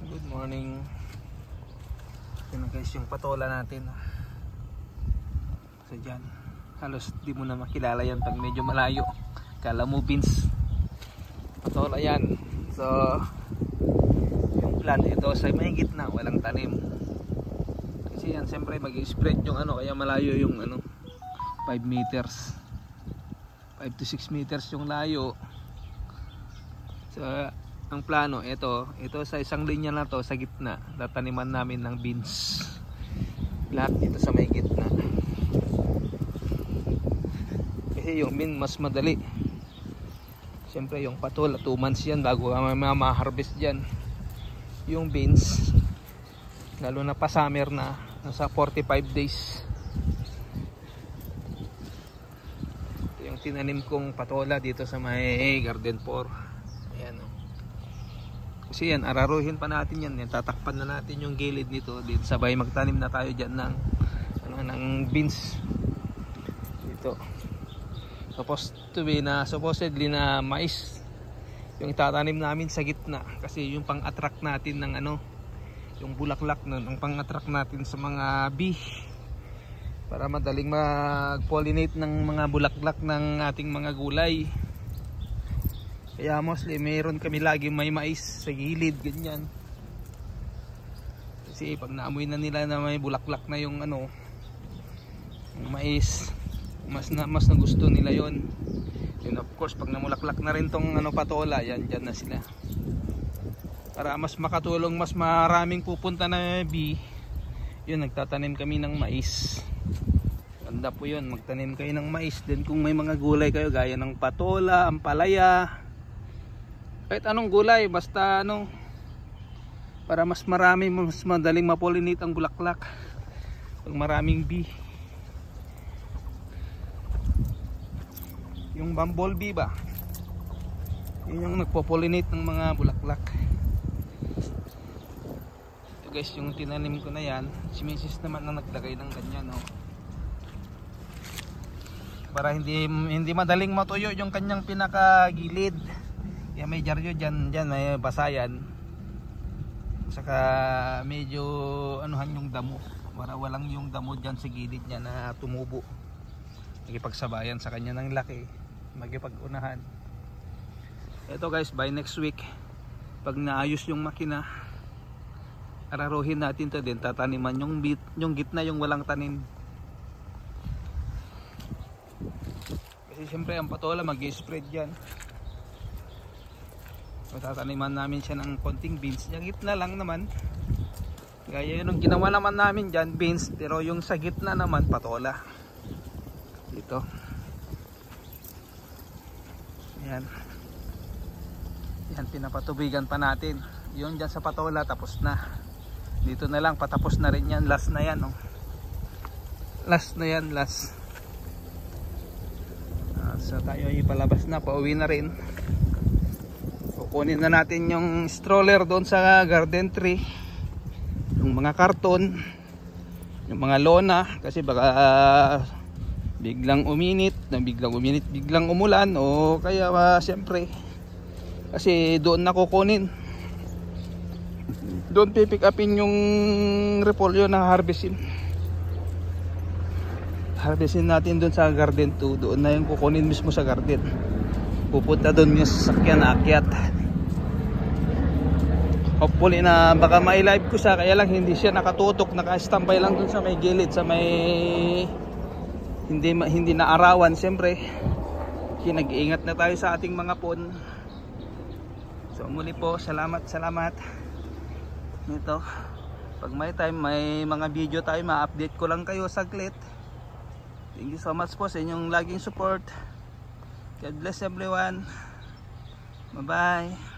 Good morning. Ito na guys yung patola natin. So dyan, halos di mo na makilala yan pag medyo malayo. Kala mo beans. Patola yan. So yung plant ito sa may gitna, walang tanim. Kasi yan siyempre mag-spread yung ano, kaya malayo yung ano, 5 meters. 5 to 6 meters yung layo. So ang plano, ito sa isang linya na to, sa gitna, tataniman namin ng beans. Lahat dito sa may gitna. Kasi yung beans mas madali. Siyempre yung patola, 2 months yan bago ka ma-harvest dyan. Yung beans, lalo na pa summer na, nasa 45 days. Ito yung tinanim kong patola dito sa may garden 4. Ayan o. Kasi yan, araruhin pa natin yan. Tatakpan na natin yung gilid nito. Dito sabay magtanim na tayo dyan ng, ng beans. Dito. Supposedly na mais. Yung itatanim namin sa gitna. Kasi yung pang-attract natin ng ano, yung bulaklak nun. Ang pang-attract natin sa mga bee. Para madaling mag-pollinate ng mga bulaklak ng ating mga gulay. Kaya mostly mayroon kami lagi may mais sa gilid, ganyan. Kasi pag naamoy na nila na may bulaklak na yung ano, yung mais, mas na gusto nila yon. And of course pag namulaklak na rin tong ano, patola, yan dyan na sila. Para mas makatulong, mas maraming pupunta na bee, yun, nagtatanim kami ng mais. Ganda po yun, magtanim kayo ng mais. Then kung may mga gulay kayo gaya ng patola, ampalaya, kahit anong gulay, basta ano, para mas marami, mas madaling mapollinate ang bulaklak pag maraming bee. Yung bumblebee ba, yun yung nagpo-pollinate ng mga bulaklak. Ito guys, yung tinanim ko na yan, si Mrs. naman na naglagay ng ganyan, no? Para hindi madaling matuyo yung kanyang pinakagilid. Kaya may dyaryo dyan, may basayan. Saka medyo anuhan yung damo. Para walang yung damo dyan sa gilid niya na tumubo. Nakipagsabayan sa kanya ng laki. Magipag-unahan. Ito guys, by next week, pag naayos yung makina, araruhin natin to din. Tataniman yung gitna, yung walang tanim. Kasi siyempre ang patola mag-spread dyan. Matataniman namin siya ng konting beans. Yung gitna lang naman, gaya yun ang ginawa naman namin dyan, beans. Pero yung sa gitna naman, patola. Dito. Yan. Yan, pinapatubigan pa natin. Yung dyan sa patola, tapos na. Dito na lang, patapos na rin yan. Last na yan, oh. Last na yan, last. So tayo ipalabas na, pauwi na rin. Kukunin na natin yung stroller doon sa garden tree, yung mga karton, yung mga lona, kasi baka biglang umulan, o kaya siyempre kasi doon na kukunin, doon pipick upin yung repolyo na harvestin natin doon sa garden 2. Doon na yung kukunin mismo sa garden, pupunta doon yung sasakyan na akyat. Hopefully na baka ma-live ko siya, kaya lang hindi siya nakatutok, naka-standby lang dun sa may gilid, sa may hindi na arawan. Siyempre nag-iingat na tayo sa ating mga pon. So muli po, salamat nito. Pag may time, may mga video tayo, ma-update ko lang kayo saglit. Thank you so much po sa inyong laging support. God bless everyone. Bye bye.